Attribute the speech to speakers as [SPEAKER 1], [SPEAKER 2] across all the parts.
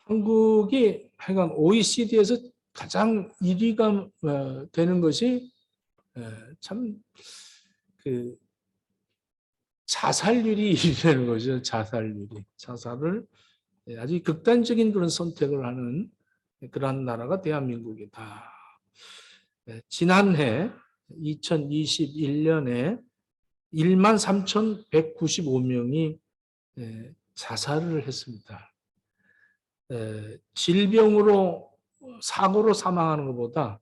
[SPEAKER 1] 한국이 하여간 OECD에서 가장 1위가 되는 것이 참 그 자살률이 1위라는 거죠. 자살률이. 자살을 아주 극단적인 그런 선택을 하는 그러한 나라가 대한민국이다. 지난해 2021년에 13,195명이 자살을 했습니다. 질병으로 사고로 사망하는 것보다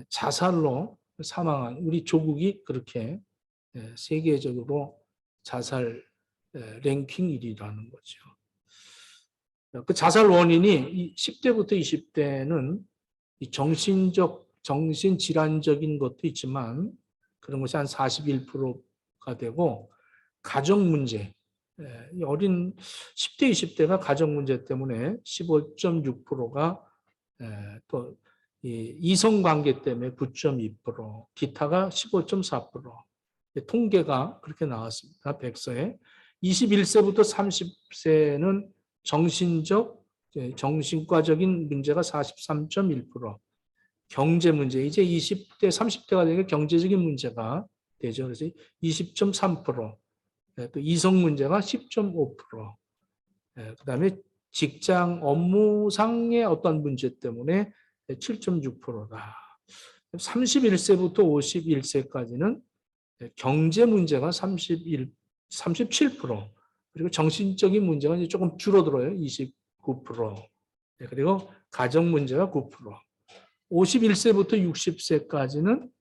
[SPEAKER 1] 자살로 사망한 우리 조국이 그렇게 세계적으로 자살 랭킹 1위라는 거죠. 그 자살 원인이 10대부터 20대는 정신질환적인 것도 있지만 그런 것이 한 41%가 되고 가정 문제, 어린 10대, 20대가 가정 문제 때문에 15.6%가 또 이성관계 때문에 9.2%, 기타가 15.4%. 통계가 그렇게 나왔습니다. 100서에. 21세부터 30세는 정신과적인 문제가 43.1%, 경제 문제, 이제 20대, 30대가 되니까 경제적인 문제가 되죠. 그래서 20.3%, 또 이성 문제가 10.5%, 그 다음에 직장 업무상의 어떤 문제 때문에 7.6%다. 31세부터 51세까지는 경제 문제가 37%, 그리고 정신적인 문제가 이제 조금 줄어들어요. 29%. 그리고 가정 문제가 9%. 51세부터 60세까지는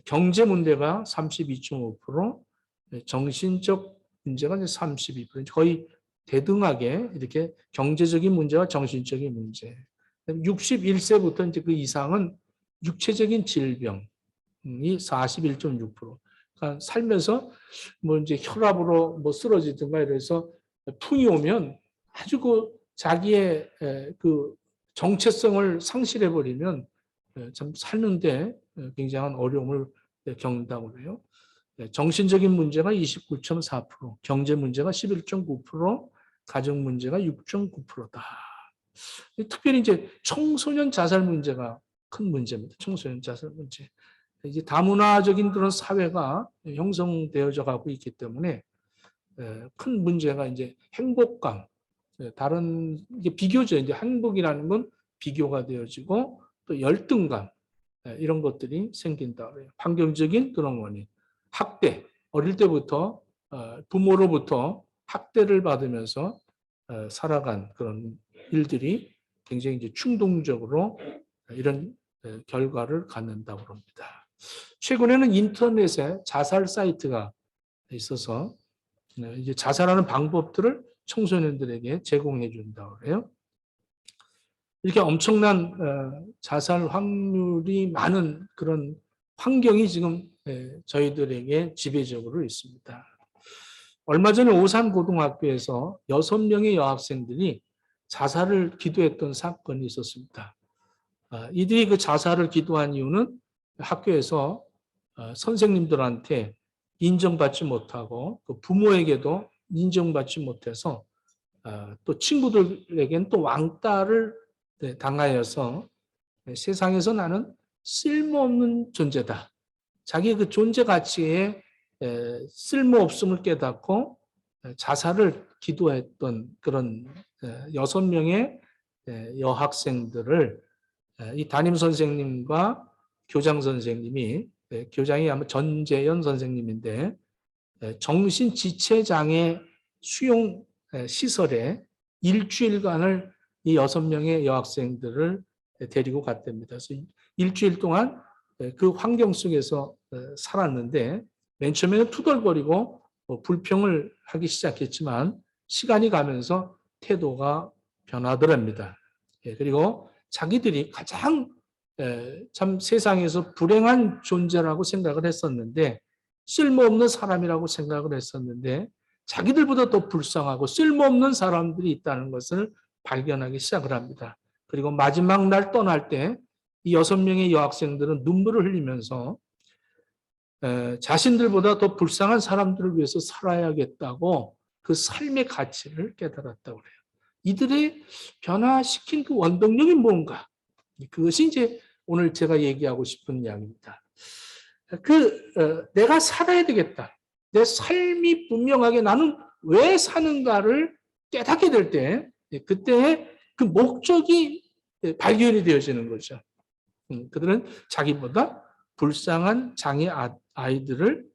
[SPEAKER 1] 경제 문제가 32.5%, 정신적 문제가 이제 32%. 거의 대등하게 이렇게 경제적인 문제와 정신적인 문제. 61세부터 이제 그 이상은 육체적인 질병이 41.6%. 그러니까 살면서 뭐 이제 혈압으로 뭐 쓰러지든가 이래서 풍이 오면 아주 그 자기의 그 정체성을 상실해 버리면 참 사는데 굉장한 어려움을 겪는다고 그래요. 정신적인 문제가 29.4%, 경제 문제가 11.9%, 가정 문제가 6.9%다. 특별히 이제 청소년 자살 문제가 큰 문제입니다. 청소년 자살 문제. 이제 다문화적인 그런 사회가 형성되어져 가고 있기 때문에 큰 문제가 이제 행복감, 다른 이게 비교죠. 이제 행복이라는 건 비교가 되어지고 또 열등감 이런 것들이 생긴다 그래요. 환경적인 그런 원인, 학대, 어릴 때부터 부모로부터 학대를 받으면서 살아간 그런 일들이 굉장히 이제 충동적으로 이런 결과를 갖는다고 합니다. 최근에는 인터넷에 자살 사이트가 있어서 이제 자살하는 방법들을 청소년들에게 제공해 준다고 해요. 이렇게 엄청난 자살 확률이 많은 그런 환경이 지금 저희들에게 지배적으로 있습니다. 얼마 전에 오산고등학교에서 6명의 여학생들이 자살을 기도했던 사건이 있었습니다. 이들이 그 자살을 기도한 이유는 학교에서 선생님들한테 인정받지 못하고 부모에게도 인정받지 못해서 또 친구들에게는 또 왕따를 당하여서 세상에서 나는 쓸모없는 존재다. 자기의 그 존재 가치에 쓸모없음을 깨닫고 자살을 기도했던 그런 6명의 여학생들을 이 담임 선생님과 교장 선생님이, 교장이 아마 전재현 선생님인데, 정신지체장애 수용 시설에 일주일간을 이 6명의 여학생들을 데리고 갔답니다. 그래서 일주일 동안 그 환경 속에서 살았는데, 맨 처음에는 투덜거리고 불평을 하기 시작했지만 시간이 가면서 태도가 변하더랍니다. 그리고 자기들이 가장 참 세상에서 불행한 존재라고 생각을 했었는데, 쓸모없는 사람이라고 생각을 했었는데, 자기들보다 더 불쌍하고 쓸모없는 사람들이 있다는 것을 발견하기 시작을 합니다. 그리고 마지막 날 떠날 때 이 6명의 여학생들은 눈물을 흘리면서 자신들보다 더 불쌍한 사람들을 위해서 살아야겠다고 그 삶의 가치를 깨달았다고 해요. 이들의 변화시킨 그 원동력이 뭔가? 그것이 이제 오늘 제가 얘기하고 싶은 이야기입니다. 내가 살아야 되겠다. 내 삶이 분명하게 나는 왜 사는가를 깨닫게 될 때, 그때의 그 목적이 발견이 되어지는 거죠. 그들은 자기보다 불쌍한 장애 아이들을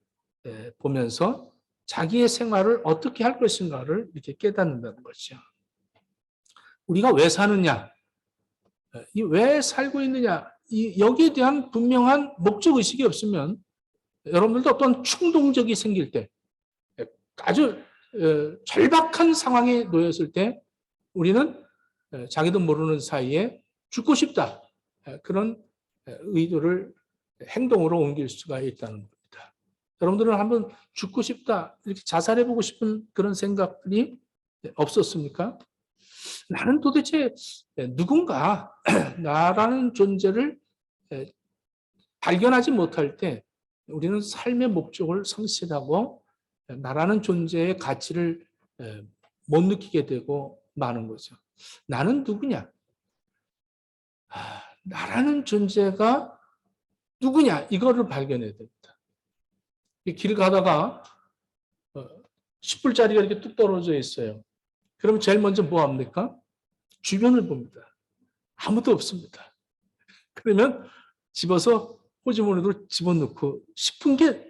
[SPEAKER 1] 보면서 자기의 생활을 어떻게 할 것인가를 이렇게 깨닫는다는 거죠. 우리가 왜 사느냐, 왜 살고 있느냐, 여기에 대한 분명한 목적의식이 없으면 여러분들도 어떤 충동적이 생길 때, 아주 절박한 상황에 놓였을 때 우리는 자기도 모르는 사이에 죽고 싶다, 그런 의도를 행동으로 옮길 수가 있다는 겁니다. 여러분들은 한번 죽고 싶다, 이렇게 자살해보고 싶은 그런 생각들이 없었습니까? 나는 도대체 누군가, 나라는 존재를 발견하지 못할 때 우리는 삶의 목적을 성실하고 나라는 존재의 가치를 못 느끼게 되고 마는 거죠. 나는 누구냐? 나라는 존재가 누구냐? 이거를 발견해야 됩니다. 길 가다가 10불짜리가 이렇게 뚝 떨어져 있어요. 그럼 제일 먼저 뭐 합니까? 주변을 봅니다. 아무도 없습니다. 그러면 집어서 호주머니로 집어넣고 싶은 게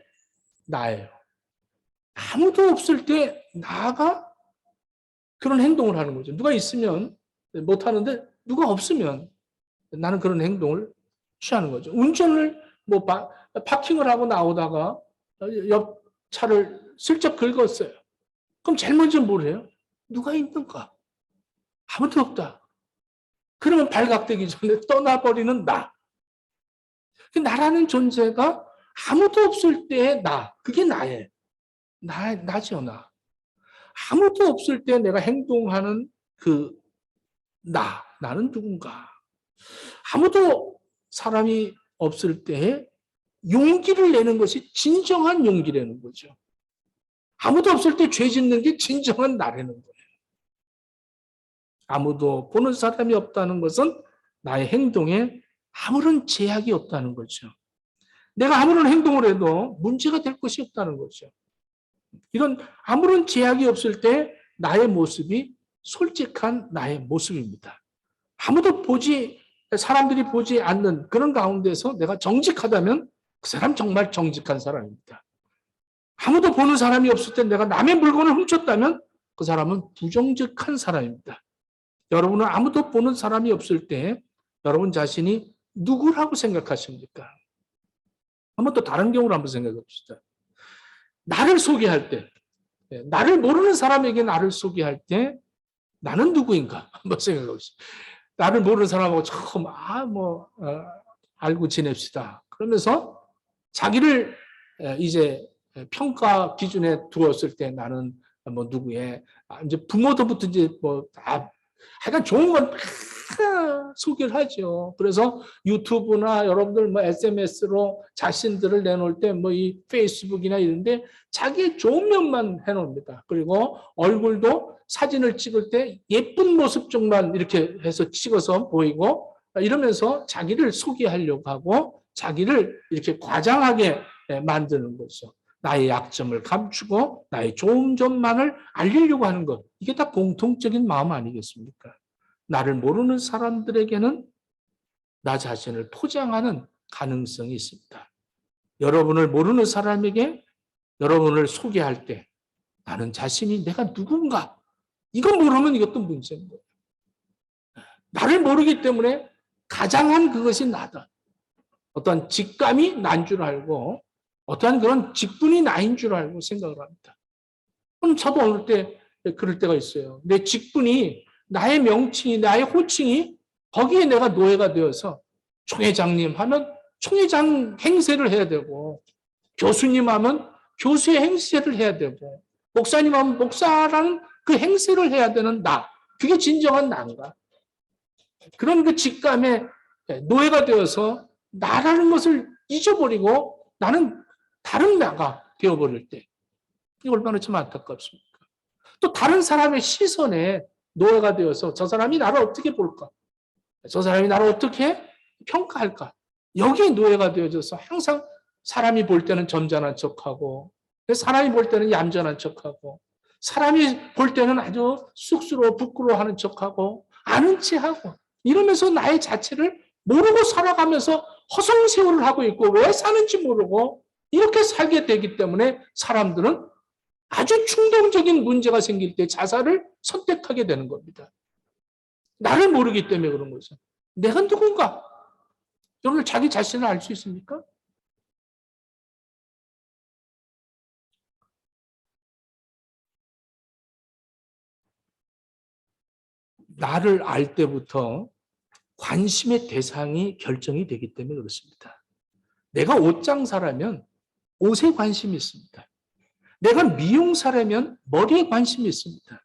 [SPEAKER 1] 나예요. 아무도 없을 때 나가 그런 행동을 하는 거죠. 누가 있으면 못하는데 누가 없으면 나는 그런 행동을 취하는 거죠. 운전을 파킹을 하고 나오다가 옆 차를 슬쩍 긁었어요. 그럼 제일 먼저 뭘 해요? 누가 있는가? 아무도 없다. 그러면 발각되기 전에 떠나버리는 나. 나라는 존재가 아무도 없을 때의 나. 그게 나예요. 나죠, 나. 아무도 없을 때 내가 행동하는 그 나는 누군가. 아무도 사람이 없을 때 용기를 내는 것이 진정한 용기라는 거죠. 아무도 없을 때 죄 짓는 게 진정한 나라는 거예요. 아무도 보는 사람이 없다는 것은 나의 행동에 아무런 제약이 없다는 거죠. 내가 아무런 행동을 해도 문제가 될 것이 없다는 거죠. 이런 아무런 제약이 없을 때 나의 모습이 솔직한 나의 모습입니다. 사람들이 보지 않는 그런 가운데서 내가 정직하다면 그 사람 정말 정직한 사람입니다. 아무도 보는 사람이 없을 때 내가 남의 물건을 훔쳤다면 그 사람은 부정직한 사람입니다. 여러분은 아무도 보는 사람이 없을 때 여러분 자신이 누구라고 생각하십니까? 한번 또 다른 경우를 한번 생각해 봅시다. 나를 소개할 때, 나를 모르는 사람에게 나를 소개할 때 나는 누구인가? 한번 생각해 봅시다. 나를 모르는 사람하고 처음 알고 지냅시다. 그러면서 자기를 이제 평가 기준에 두었을 때 나는 뭐 누구의 이제 부모도부터 이제 하여간 좋은 건 소개를 하죠. 그래서 유튜브나 여러분들 SNS로 자신들을 내놓을 때 이 페이스북이나 이런데 자기의 좋은 면만 해놓습니다. 그리고 얼굴도 사진을 찍을 때 예쁜 모습 쪽만 이렇게 해서 찍어서 보이고 이러면서 자기를 소개하려고 하고 자기를 이렇게 과장하게 만드는 거죠. 나의 약점을 감추고 나의 좋은 점만을 알리려고 하는 것. 이게 다 공통적인 마음 아니겠습니까? 나를 모르는 사람들에게는 나 자신을 포장하는 가능성이 있습니다. 여러분을 모르는 사람에게 여러분을 소개할 때 나는 자신이 내가 누군가 이거 모르면 이것도 문제인 거예요. 나를 모르기 때문에 가장한 그것이 나다. 어떠한 직감이 난 줄 알고 어떠한 그런 직분이 나인 줄 알고 생각을 합니다. 그럼 저도 어느 때 그럴 때가 있어요. 내 직분이 나의 명칭이 나의 호칭이 거기에 내가 노예가 되어서 총회장님 하면 총회장 행세를 해야 되고 교수님 하면 교수의 행세를 해야 되고 목사님 하면 목사라는 그 행세를 해야 되는 나. 그게 진정한 나인가? 그런 그 직감에 노예가 되어서 나라는 것을 잊어버리고 나는 다른 나가 되어버릴 때 이게 얼마나 참 안타깝습니까? 또 다른 사람의 시선에 노예가 되어서 저 사람이 나를 어떻게 볼까? 저 사람이 나를 어떻게 평가할까? 여기에 노예가 되어져서 항상 사람이 볼 때는 점잖은 척하고, 사람이 볼 때는 얌전한 척하고, 사람이 볼 때는 아주 쑥스러워 부끄러워하는 척하고, 아는 체하고, 이러면서 나의 자체를 모르고 살아가면서 허송세월을 하고 있고, 왜 사는지 모르고 이렇게 살게 되기 때문에 사람들은 아주 충동적인 문제가 생길 때 자살을 선택하게 되는 겁니다. 나를 모르기 때문에 그런 거죠. 내가 누군가? 여러분 자기 자신을 알 수 있습니까? 나를 알 때부터 관심의 대상이 결정이 되기 때문에 그렇습니다. 내가 옷장사라면 옷에 관심이 있습니다. 내가 미용사라면 머리에 관심이 있습니다.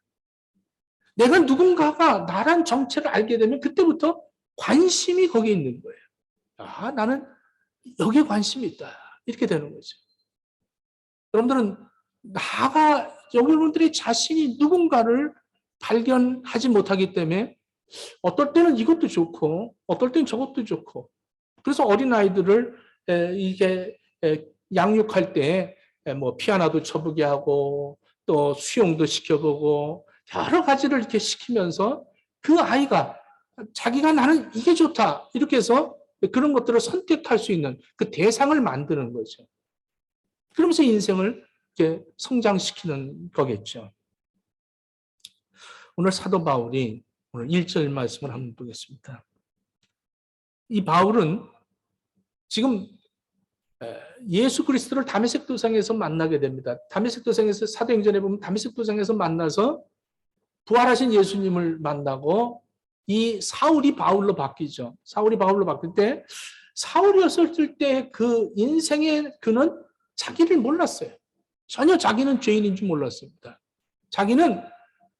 [SPEAKER 1] 내가 누군가가 나란 정체를 알게 되면 그때부터 관심이 거기에 있는 거예요. 아, 나는 여기에 관심이 있다. 이렇게 되는 거죠. 여러분들은 여러분들의 자신이 누군가를 발견하지 못하기 때문에 어떨 때는 이것도 좋고 어떨 때는 저것도 좋고 그래서 어린아이들을 이게 양육할 때 뭐 피아노도 쳐보게 하고 또 수영도 시켜보고 여러 가지를 이렇게 시키면서 그 아이가 자기가 나는 이게 좋다 이렇게 해서 그런 것들을 선택할 수 있는 그 대상을 만드는 거죠. 그러면서 인생을 이렇게 성장시키는 거겠죠. 오늘 사도 바울이 오늘 1절 말씀을 한번 보겠습니다. 이 바울은 지금 예수 그리스도를 다메섹 도상에서 만나게 됩니다. 다메섹 도상에서 사도행전에 보면 다메섹 도상에서 만나서 부활하신 예수님을 만나고 이 사울이 바울로 바뀌죠. 사울이 바울로 바뀔 때 사울이었을 때 그 인생의 그는 자기를 몰랐어요. 전혀 자기는 죄인인 줄 몰랐습니다. 자기는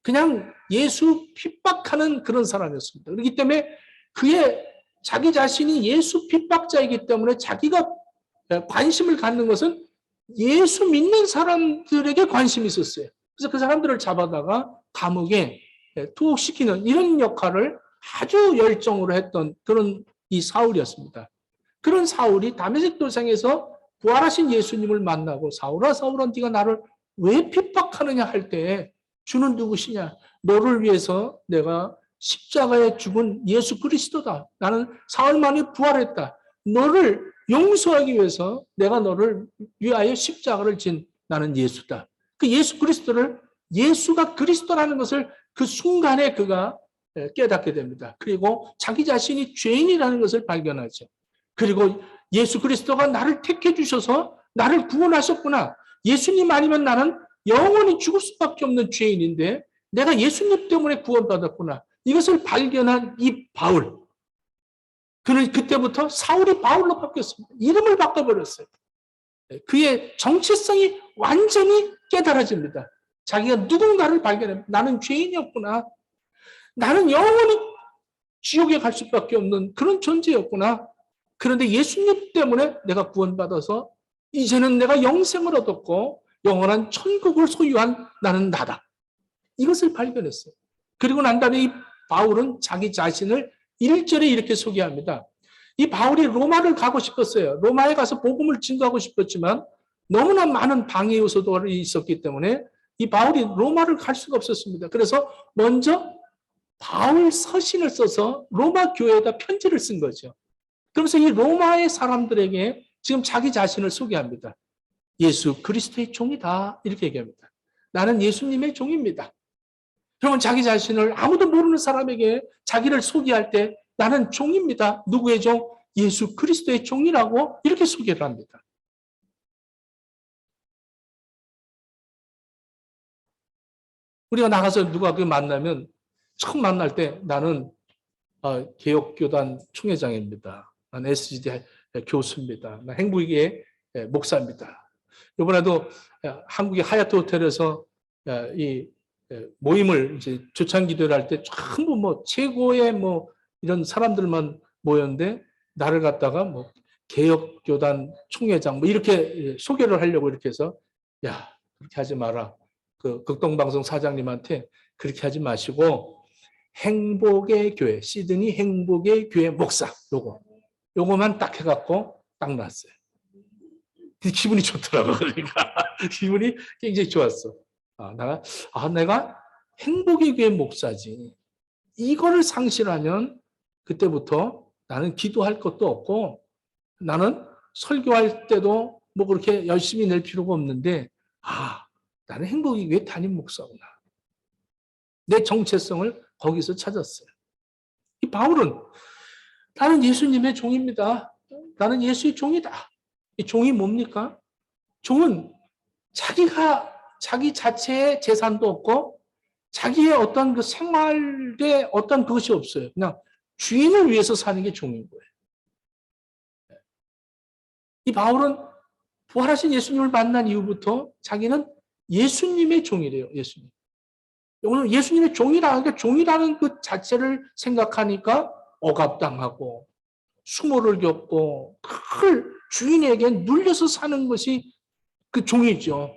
[SPEAKER 1] 그냥 예수 핍박하는 그런 사람이었습니다. 그렇기 때문에 그의 자기 자신이 예수 핍박자이기 때문에 자기가 관심을 갖는 것은 예수 믿는 사람들에게 관심이 있었어요. 그래서 그 사람들을 잡아다가 감옥에 투옥시키는 이런 역할을 아주 열정으로 했던 그런 이 사울이었습니다. 그런 사울이 다메섹 도상에서 부활하신 예수님을 만나고 사울아 사울아 네가 나를 왜 핍박하느냐 할 때 주는 누구시냐? 너를 위해서 내가 십자가에 죽은 예수 그리스도다. 나는 사흘 만에 부활했다. 너를 용서하기 위해서 내가 너를 위하여 십자가를 진 나는 예수다. 그 예수 그리스도를 예수가 그리스도라는 것을 그 순간에 그가 깨닫게 됩니다. 그리고 자기 자신이 죄인이라는 것을 발견하죠. 그리고 예수 그리스도가 나를 택해 주셔서 나를 구원하셨구나. 예수님 아니면 나는 영원히 죽을 수밖에 없는 죄인인데 내가 예수님 때문에 구원받았구나. 이것을 발견한 이 바울. 그는 그때부터 사울이 바울로 바뀌었습니다. 이름을 바꿔버렸어요. 그의 정체성이 완전히 깨달아집니다. 자기가 누군가를 발견합니다. 나는 죄인이었구나. 나는 영원히 지옥에 갈 수밖에 없는 그런 존재였구나. 그런데 예수님 때문에 내가 구원받아서 이제는 내가 영생을 얻었고 영원한 천국을 소유한 나는 나다. 이것을 발견했어요. 그리고 난 다음에 이 바울은 자기 자신을 1절에 이렇게 소개합니다. 이 바울이 로마를 가고 싶었어요. 로마에 가서 복음을 증거하고 싶었지만 너무나 많은 방해 요소들이 있었기 때문에 이 바울이 로마를 갈 수가 없었습니다. 그래서 먼저 바울 서신을 써서 로마 교회에다 편지를 쓴 거죠. 그러면서 이 로마의 사람들에게 지금 자기 자신을 소개합니다. 예수 그리스도의 종이다. 이렇게 얘기합니다. 나는 예수님의 종입니다. 그러면 자기 자신을 아무도 모르는 사람에게 자기를 소개할 때 나는 종입니다. 누구의 종? 예수 그리스도의 종이라고 이렇게 소개를 합니다. 우리가 나가서 누가 그 만나면 처음 만날 때 나는 개혁교단 총회장입니다. 나는 SGD 교수입니다. 나 행복의 목사입니다. 이번에도 한국의 하얏트 호텔에서 이 모임을 이제 초창 기도를 할 때 전부 뭐 최고의 뭐 이런 사람들만 모였는데 나를 갖다가 뭐 개혁교단 총회장 뭐 이렇게 소개를 하려고 이렇게 해서 야 그렇게 하지 마라. 그 극동방송 사장님한테 그렇게 하지 마시고 행복의 교회, 시드니 행복의 교회 목사, 요거만 딱 해갖고 딱 놨어요. 기분이 좋더라고. 그러니까 기분이 굉장히 좋았어. 내가 행복의 교회 목사지. 이거를 상실하면 그때부터 나는 기도할 것도 없고 나는 설교할 때도 뭐 그렇게 열심히 낼 필요가 없는데 나는 행복의 교회 담임 목사구나. 내 정체성을 거기서 찾았어요. 이 바울은 나는 예수님의 종입니다. 나는 예수의 종이다. 이 종이 뭡니까? 종은 자기 자체의 재산도 없고 자기의 어떤 그 생활에 어떤 그것이 없어요. 그냥 주인을 위해서 사는 게 종인 거예요. 이 바울은 부활하신 예수님을 만난 이후부터 자기는 예수님의 종이래요. 예수님. 오늘 예수님의 종이라는 그 자체를 생각하니까 억압당하고 수모를 겪고 그 주인에게 눌려서 사는 것이 그 종이죠.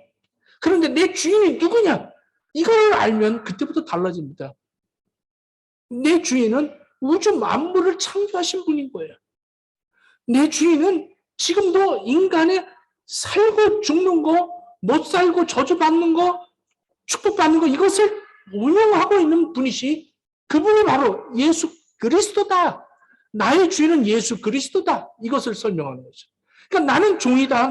[SPEAKER 1] 그런데 내 주인이 누구냐? 이걸 알면 그때부터 달라집니다. 내 주인은 우주 만물을 창조하신 분인 거예요. 내 주인은 지금도 인간의 살고 죽는 거, 못 살고 저주받는 거, 축복받는 거 이것을 운영하고 있는 분이시 그분이 바로 예수 그리스도다. 나의 주인은 예수 그리스도다. 이것을 설명하는 거죠. 그러니까 나는 종이다.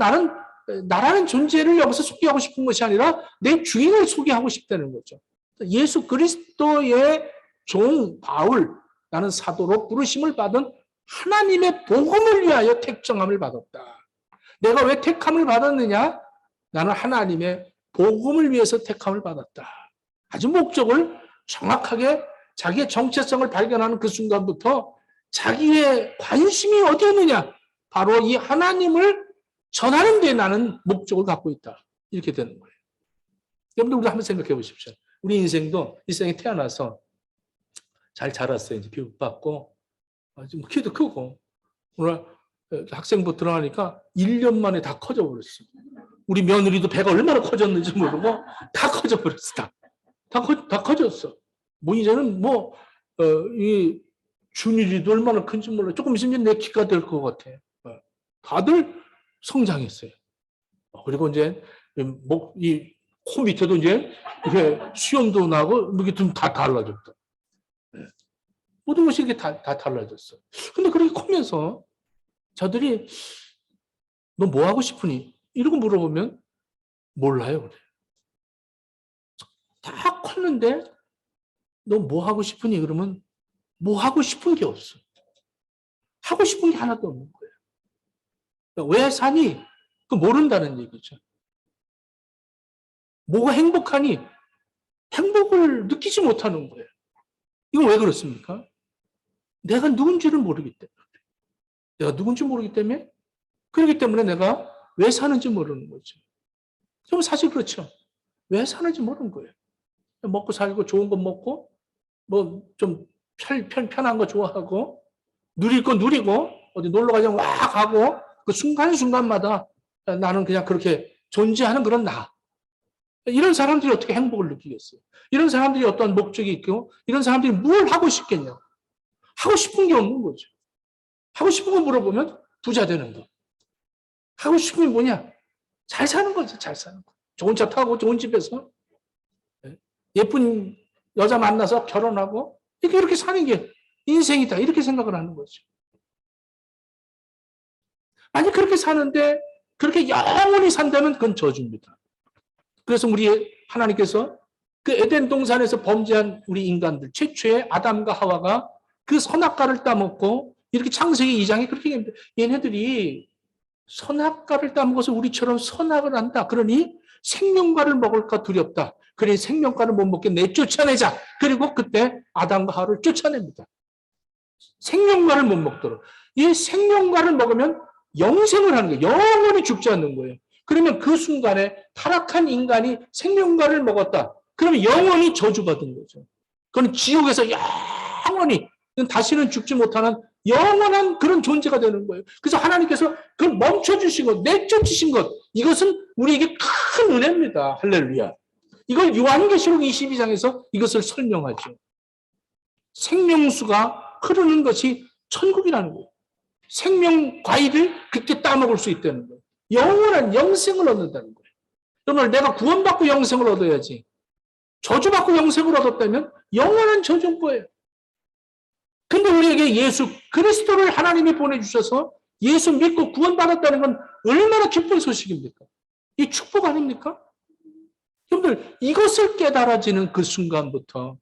[SPEAKER 1] 나라는 존재를 여기서 소개하고 싶은 것이 아니라 내 주인을 소개하고 싶다는 거죠. 예수 그리스도의 종 바울, 나는 사도로 부르심을 받은 하나님의 복음을 위하여 택정함을 받았다. 내가 왜 택함을 받았느냐? 나는 하나님의 복음을 위해서 택함을 받았다. 아주 목적을 정확하게 자기의 정체성을 발견하는 그 순간부터 자기의 관심이 어디였느냐? 바로 이 하나님을 전하는 데 나는 목적을 갖고 있다. 이렇게 되는 거예요. 여러분들 우리 한번 생각해 보십시오. 우리 인생도 이 세상에 태어나서 잘 자랐어요. 이제 교육받고 좀 키도 크고 오늘 학생부 들어가니까 1년 만에 다 커져 버렸어. 우리 며느리도 배가 얼마나 커졌는지 모르고 다 커져 버렸어. 다 커졌어. 뭐 이제는 이 준일이도 얼마나 큰지 몰라. 조금 있으면 내 키가 될 것 같아. 다들 성장했어요. 그리고 이제 이 코 밑에도 이제 이렇게 수염도 나고 이게 좀 다 달라졌다. 모든 것이 이게 다 달라졌어. 근데 그렇게 크면서 저들이 너 뭐 하고 싶으니? 이러고 물어보면 몰라요. 그래. 다 컸는데 너 뭐 하고 싶으니? 그러면 뭐 하고 싶은 게 없어. 하고 싶은 게 하나도 없는 거예요. 그러니까 왜 사니? 그 모른다는 얘기죠. 뭐가 행복하니? 행복을 느끼지 못하는 거예요. 이거 왜 그렇습니까? 내가 누군지를 모르기 때문에. 내가 누군지 모르기 때문에 그렇기 때문에 내가 왜 사는지 모르는 거죠. 좀 사실 그렇죠. 왜 사는지 모르는 거예요. 먹고 살고 좋은 거 먹고 뭐 좀 편한 거 좋아하고 누릴 거 누리고 어디 놀러 가자면 와 가고 그 순간순간마다 나는 그냥 그렇게 존재하는 그런 나. 이런 사람들이 어떻게 행복을 느끼겠어요? 이런 사람들이 어떤 목적이 있고 이런 사람들이 뭘 하고 싶겠냐? 하고 싶은 게 없는 거죠. 하고 싶은 거 물어보면 부자 되는 거. 하고 싶은 게 뭐냐? 잘 사는 거죠. 잘 사는 거. 좋은 차 타고 좋은 집에서 예쁜 여자 만나서 결혼하고 이렇게 사는 게 인생이다. 이렇게 생각을 하는 거죠. 만약 그렇게 사는데 그렇게 영원히 산다면 그건 저주입니다. 그래서 우리 하나님께서 그 에덴 동산에서 범죄한 우리 인간들 최초의 아담과 하와가 그 선악과를 따먹고 이렇게 창세기 2장에 그렇게 얘기합니다. 얘네들이 선악과를 따먹어서 우리처럼 선악을 한다. 그러니 생명과를 먹을까 두렵다. 그러니 생명과를 못 먹게 내쫓아내자. 그리고 그때 아담과 하와를 쫓아냅니다. 생명과를 못 먹도록. 이 생명과를 먹으면 영생을 하는 거예요. 영원히 죽지 않는 거예요. 그러면 그 순간에 타락한 인간이 생명과를 먹었다. 그러면 영원히 저주받은 거죠. 그건 지옥에서 영원히 다시는 죽지 못하는 영원한 그런 존재가 되는 거예요. 그래서 하나님께서 그걸 멈춰주신 것, 내쫓으신 것, 이것은 우리에게 큰 은혜입니다. 할렐루야. 이걸 요한계시록 22장에서 이것을 설명하죠. 생명수가 흐르는 것이 천국이라는 거예요. 생명 과일을 그렇게 따먹을 수 있다는 거예요. 영원한 영생을 얻는다는 거예요. 오늘 내가 구원받고 영생을 얻어야지. 저주받고 영생을 얻었다면 영원한 저주인 거예요. 근데 우리에게 예수 그리스도를 하나님이 보내주셔서 예수 믿고 구원받았다는 건 얼마나 기쁜 소식입니까? 이 축복 아닙니까? 여러분들, 이것을 깨달아지는 그 순간부터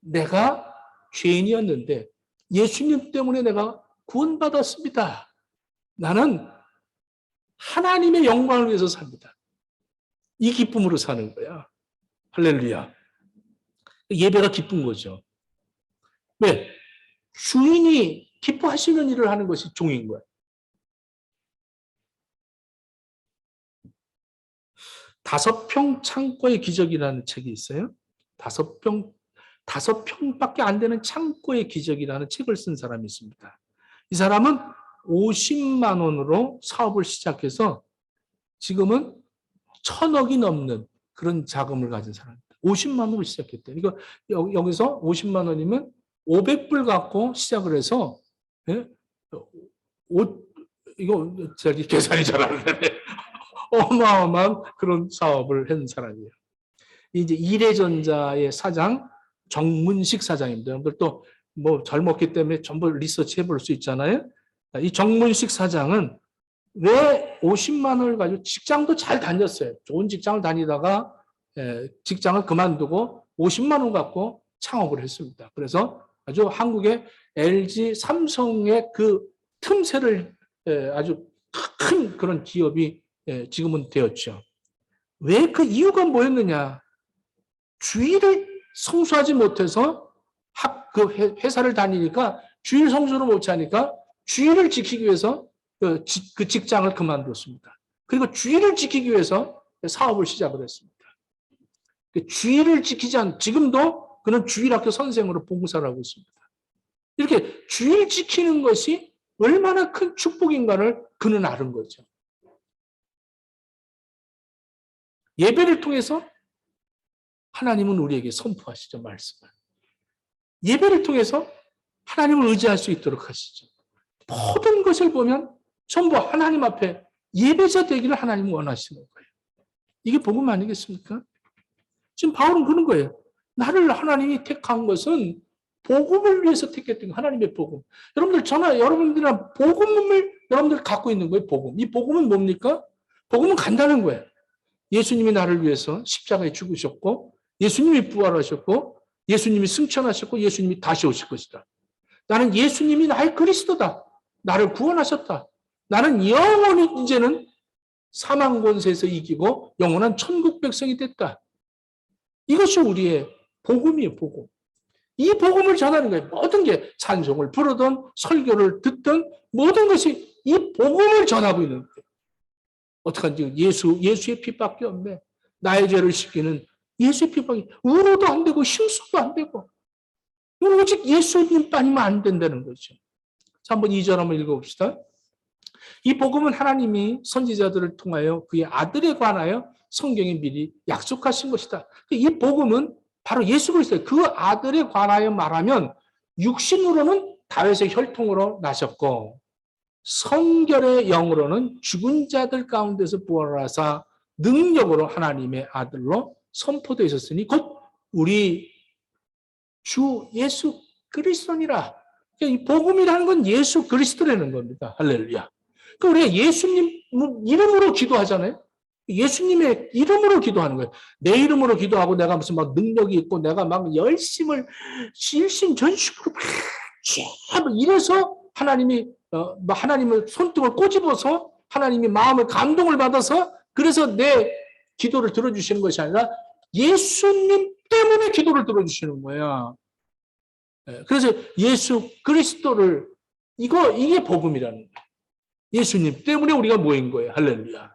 [SPEAKER 1] 내가 죄인이었는데 예수님 때문에 내가 구원받았습니다. 나는 하나님의 영광을 위해서 삽니다. 이 기쁨으로 사는 거야. 할렐루야. 예배가 기쁜 거죠. 왜? 주인이 기뻐하시는 일을 하는 것이 종인 거야. 다섯 평 창고의 기적이라는 책이 있어요. 다섯 평밖에 안 되는 창고의 기적이라는 책을 쓴 사람이 있습니다. 이 사람은 50만 원으로 사업을 시작해서 지금은 1,000억이 넘는 그런 자금을 가진 사람입니다. 50만 원으로 시작했대요. 이거 여기서 50만 원이면 500불 갖고 시작을 해서, 예? 이거 저기 계산이 잘 안 되네. 어마어마한 그런 사업을 한 사람이에요. 이제 이래전자의 사장 정문식 사장입니다. 여러분들 또 뭐 젊었기 때문에 전부 리서치 해볼 수 있잖아요. 이 정문식 사장은 왜 50만 원을 가지고 직장도 잘 다녔어요. 좋은 직장을 다니다가 직장을 그만두고 50만 원 갖고 창업을 했습니다. 그래서 아주 한국의 LG, 삼성의 그 틈새를 아주 큰 그런 기업이 지금은 되었죠. 왜 그 이유가 뭐였느냐? 주의를 성수하지 못해서 그 회사를 다니니까 주일 성수를 못 하니까 주의를 지키기 위해서 그 직장을 그만뒀습니다. 그리고 주의를 지키기 위해서 사업을 시작을 했습니다. 주의를 지키지 않, 지금도 그는 주일학교 선생으로 봉사를 하고 있습니다. 이렇게 주의를 지키는 것이 얼마나 큰 축복인가를 그는 아는 거죠. 예배를 통해서 하나님은 우리에게 선포하시죠, 말씀을. 예배를 통해서 하나님을 의지할 수 있도록 하시죠. 모든 것을 보면 전부 하나님 앞에 예배자 되기를 하나님은 원하시는 거예요. 이게 복음 아니겠습니까? 지금 바울은 그런 거예요. 나를 하나님이 택한 것은 복음을 위해서 택했던 하나님의 복음. 여러분들이랑 복음을 여러분들 갖고 있는 거예요, 복음. 이 복음은 뭡니까? 복음은 간단한 거예요. 예수님이 나를 위해서 십자가에 죽으셨고, 예수님이 부활하셨고, 예수님이 승천하셨고, 예수님이 다시 오실 것이다. 나는 예수님이 나의 그리스도다. 나를 구원하셨다. 나는 영원히 이제는 사망 권세에서 이기고 영원한 천국 백성이 됐다. 이것이 우리의 복음이에요, 복음. 이 복음을 전하는 거예요. 모든 게 찬송을 부르든 설교를 듣든 모든 것이 이 복음을 전하고 있는 거예요. 어떡한지 예수의 피밖에 없네. 나의 죄를 씻기는 예수의 피밖에, 우로도 안 되고 힘수도 안 되고 오직 예수님 빠지면 안 된다는 거죠. 자, 한번 2절 한번 읽어봅시다. 이 복음은 하나님이 선지자들을 통하여 그의 아들에 관하여 성경에 미리 약속하신 것이다. 이 복음은 바로 예수 그리스도예요. 그 아들에 관하여 말하면 육신으로는 다윗의 혈통으로 나셨고 성결의 영으로는 죽은 자들 가운데서 부활하사 능력으로 하나님의 아들로 선포되어 있었으니 곧 우리 주 예수 그리스도니라. 이 복음이라는 건 예수 그리스도라는 겁니다. 할렐루야. 우리가 예수님 이름으로 기도하잖아요. 예수님의 이름으로 기도하는 거예요. 내 이름으로 기도하고 내가 무슨 막 능력이 있고 내가 막 열심을 일심전심으로 막 이래서 하나님을 손등을 꼬집어서 하나님이 마음을 감동을 받아서 그래서 내 기도를 들어주시는 것이 아니라 예수님 때문에 기도를 들어주시는 거야. 그래서 예수 그리스도를 이게 복음이라는 거예요. 예수님 때문에 우리가 모인 거예요. 할렐루야.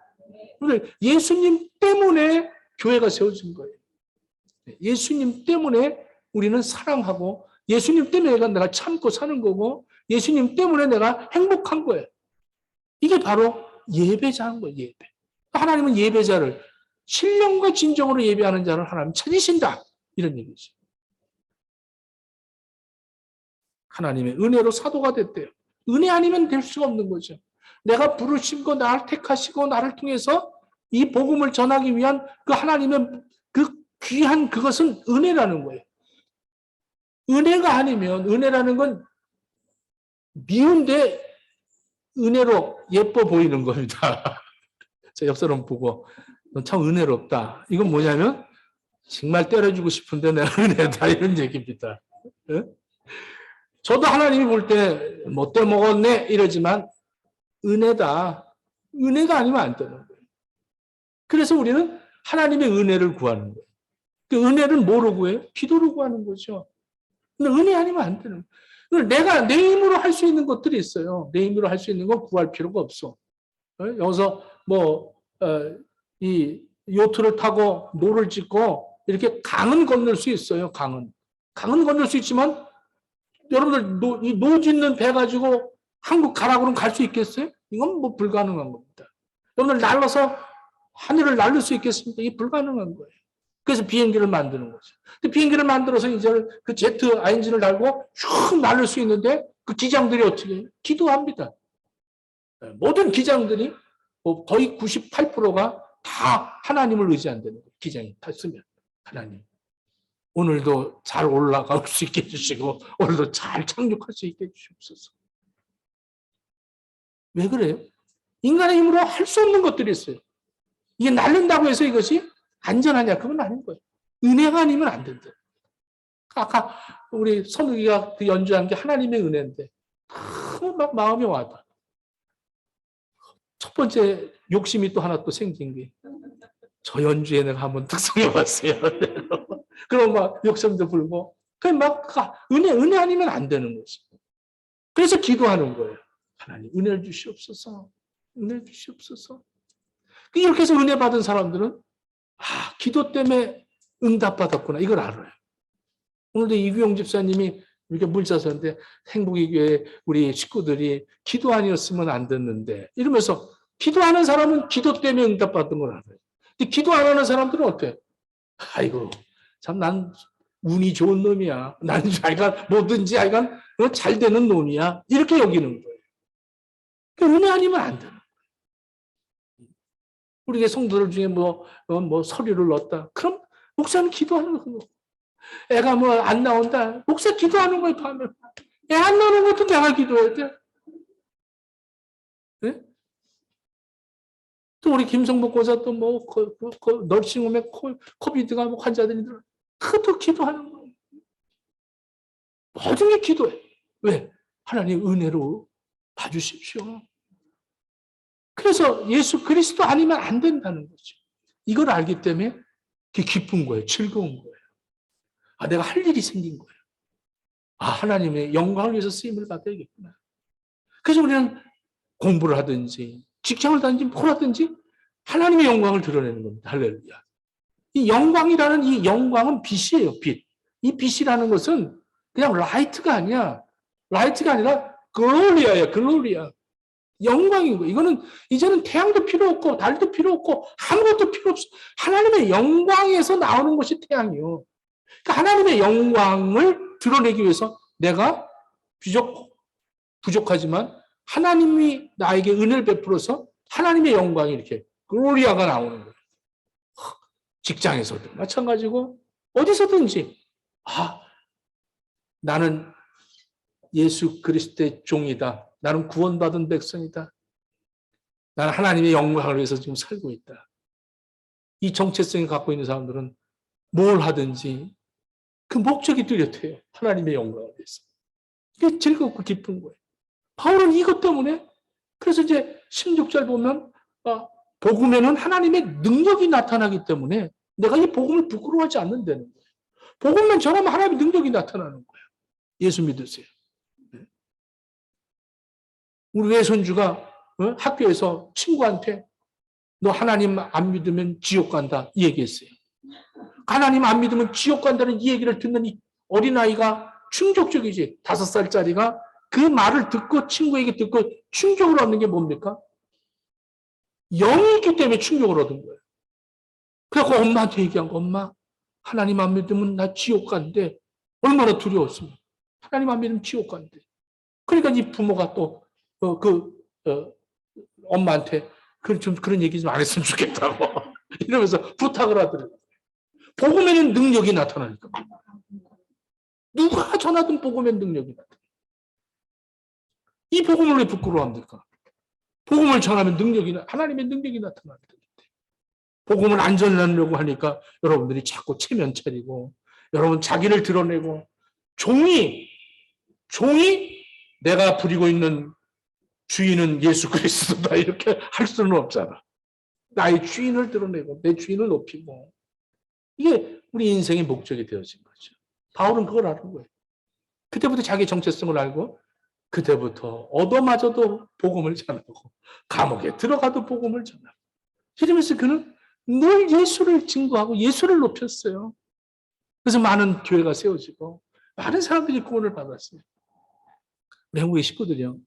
[SPEAKER 1] 예수님 때문에 교회가 세워진 거예요. 예수님 때문에 우리는 사랑하고 예수님 때문에 내가 참고 사는 거고 예수님 때문에 내가 행복한 거예요. 이게 바로 예배자인 거예요. 예배. 하나님은 예배자를 신령과 진정으로 예배하는 자를 하나님 찾으신다. 이런 얘기죠. 하나님의 은혜로 사도가 됐대요. 은혜 아니면 될 수가 없는 거죠. 내가 부르시고 나를 택하시고 나를 통해서 이 복음을 전하기 위한 그 하나님의 그 귀한 그것은 은혜라는 거예요. 은혜가 아니면 은혜라는 건 미운데 은혜로 예뻐 보이는 겁니다. 저 옆 사람 보고 넌 참 은혜롭다. 이건 뭐냐면 정말 때려주고 싶은데 내가 은혜다 이런 얘기입니다. 저도 하나님이 볼 때 못돼 먹었네 이러지만 은혜다. 은혜가 아니면 안 되는 거예요. 그래서 우리는 하나님의 은혜를 구하는 거예요. 그 은혜는 뭐로 구해요? 기도로 구하는 거죠. 근데 은혜 아니면 안 되는 거예요. 내가 내 힘으로 할 수 있는 것들이 있어요. 내 힘으로 할 수 있는 건 구할 필요가 없어. 여기서 이 요트를 타고 노를 짓고 이렇게 강은 건널 수 있어요. 강은 건널 수 있지만 여러분들 이 노 짓는 배 가지고 한국 가라고 그러면 갈 수 있겠어요? 이건 뭐 불가능한 겁니다. 여러분들 날라서 하늘을 날릴 수 있겠습니까? 이게 불가능한 거예요. 그래서 비행기를 만드는 거죠. 근데 비행기를 만들어서 이제 그 제트 엔진을 달고 슉 날릴 수 있는데 그 기장들이 어떻게 해요? 기도합니다. 모든 기장들이 거의 98%가 다 하나님을 의지한다는 거예요. 기장이 탔으면 하나님. 오늘도 잘 올라갈 수 있게 해주시고 오늘도 잘 착륙할 수 있게 해주시옵소서. 왜 그래요? 인간의 힘으로 할 수 없는 것들이 있어요. 이게 날른다고 해서 이것이 안전하냐? 그건 아닌 거예요. 은혜가 아니면 안 된다. 아까 우리 선우기가 그 연주한 게 하나님의 은혜인데 너무 막 마음이 와닿아. 첫 번째 욕심이 또 하나 또 생긴 게 저 연주에 내가 한번 특성해 봤어요. 그럼 막 욕심도 불고 그냥 막 은혜 아니면 안 되는 거지. 그래서 기도하는 거예요. 하나님 은혜를 주시옵소서. 은혜를 주시옵소서. 이렇게 해서 은혜 받은 사람들은 기도 때문에 응답받았구나. 이걸 알아요. 오늘도 이규영 집사님이 이렇게 문자 썼는데 행복의 교회 우리 식구들이 기도 아니었으면 안 됐는데 이러면서 기도하는 사람은 기도 때문에 응답받은 걸 알아요. 근데 기도 안 하는 사람들은 어때? 아이고 참 난 운이 좋은 놈이야. 난 하여간 뭐든지 하여간 잘 되는 놈이야. 이렇게 여기는 거예요. 은혜 아니면 안 되는 거예요. 우리 성도들 중에 뭐 서류를 넣었다. 그럼 목사는 기도하는 거예요. 애가 뭐 안 나온다. 목사 기도하는 거예요, 밤에. 애 안 나오는 것도 내가 기도해야 돼. 네? 또 우리 김성복 고사 또 널싱홈에 코비드가 환자들이 들어. 그것도 기도하는 거예요. 모든 게 기도해. 왜? 하나님 은혜로 봐주십시오. 그래서 예수 그리스도 아니면 안 된다는 거죠. 이걸 알기 때문에 그게 기쁜 거예요. 즐거운 거예요. 내가 할 일이 생긴 거예요. 하나님의 영광을 위해서 쓰임을 받아야겠구나. 그래서 우리는 공부를 하든지 직장을 다니든지 뭘 하든지 하나님의 영광을 드러내는 겁니다. 할렐루야. 이 영광이라는 이 영광은 빛이에요. 빛. 이 빛이라는 것은 그냥 라이트가 아니야. 라이트가 아니라 글로리아야. 글로리아. 영광인 거예요. 이거는 이제는 태양도 필요 없고 달도 필요 없고 아무것도 필요 없어. 하나님의 영광에서 나오는 것이 태양이요. 그러니까 하나님의 영광을 드러내기 위해서 내가 부족하지만 하나님이 나에게 은혜를 베풀어서 하나님의 영광이 이렇게 글로리아가 나오는 거예요. 직장에서도 마찬가지고 어디서든지 나는 예수 그리스도의 종이다. 나는 구원받은 백성이다. 나는 하나님의 영광을 위해서 지금 살고 있다. 이 정체성을 갖고 있는 사람들은 뭘 하든지 그 목적이 뚜렷해요. 하나님의 영광을 위해서. 이게 즐겁고 기쁜 거예요. 바울은 이것 때문에 그래서 이제 16절 보면 복음에는 하나님의 능력이 나타나기 때문에 내가 이 복음을 부끄러워하지 않는다는 거예요. 복음만 전하면 하나님의 능력이 나타나는 거예요. 예수 믿으세요. 우리 외손주가 학교에서 친구한테 너 하나님 안 믿으면 지옥 간다 이 얘기했어요. 하나님 안 믿으면 지옥 간다는 이 얘기를 듣는 이 어린아이가 충격적이지. 5살짜리가 그 말을 듣고 친구에게 듣고 충격을 얻는 게 뭡니까? 영이 있기 때문에 충격을 얻은 거예요. 그래서 엄마한테 얘기한 거. 엄마 하나님 안 믿으면 나 지옥 간대. 얼마나 두려웠습니까? 하나님 안 믿으면 지옥 간대. 그러니까 이 부모가 또 엄마한테 그런 얘기 좀 안 했으면 좋겠다고 이러면서 부탁을 하더라고요. 복음에는 능력이 나타나니까. 누가 전하든 복음의 능력이 나타나. 이 복음을 왜 부끄러워합니까? 복음을 전하면 하나님의 능력이 나타납니다. 복음을 안 전하려고 하니까 여러분들이 자꾸 체면 차리고, 여러분 자기를 드러내고, 종이 내가 부리고 있는 주인은 예수 그리스도다 이렇게 할 수는 없잖아. 나의 주인을 드러내고 내 주인을 높이고, 이게 우리 인생의 목적이 되어진 거죠. 바울은 그걸 아는 거예요. 그때부터 자기 정체성을 알고, 그때부터 얻어마저도 복음을 전하고 감옥에 들어가도 복음을 전하고, 이러면서 그는 늘 예수를 증거하고 예수를 높였어요. 그래서 많은 교회가 세워지고 많은 사람들이 구원을 받았어요. 우리 한국의 식구들이요,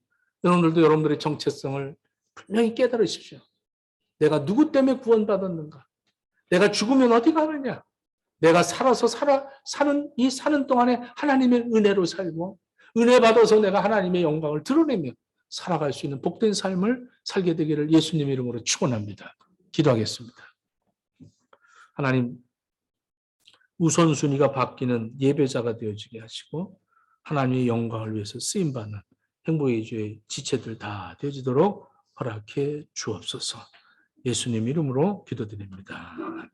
[SPEAKER 1] 여러분들도 여러분들의 정체성을 분명히 깨달으십시오. 내가 누구 때문에 구원받았는가? 내가 죽으면 어디 가느냐? 내가 사는 동안에 하나님의 은혜로 살고, 은혜 받아서 내가 하나님의 영광을 드러내며 살아갈 수 있는 복된 삶을 살게 되기를 예수님 이름으로 축원합니다. 기도하겠습니다. 하나님, 우선순위가 바뀌는 예배자가 되어지게 하시고 하나님의 영광을 위해서 쓰임받는 행복의 주의 지체들 다 되어지도록 허락해 주옵소서. 예수님 이름으로 기도드립니다. 아멘.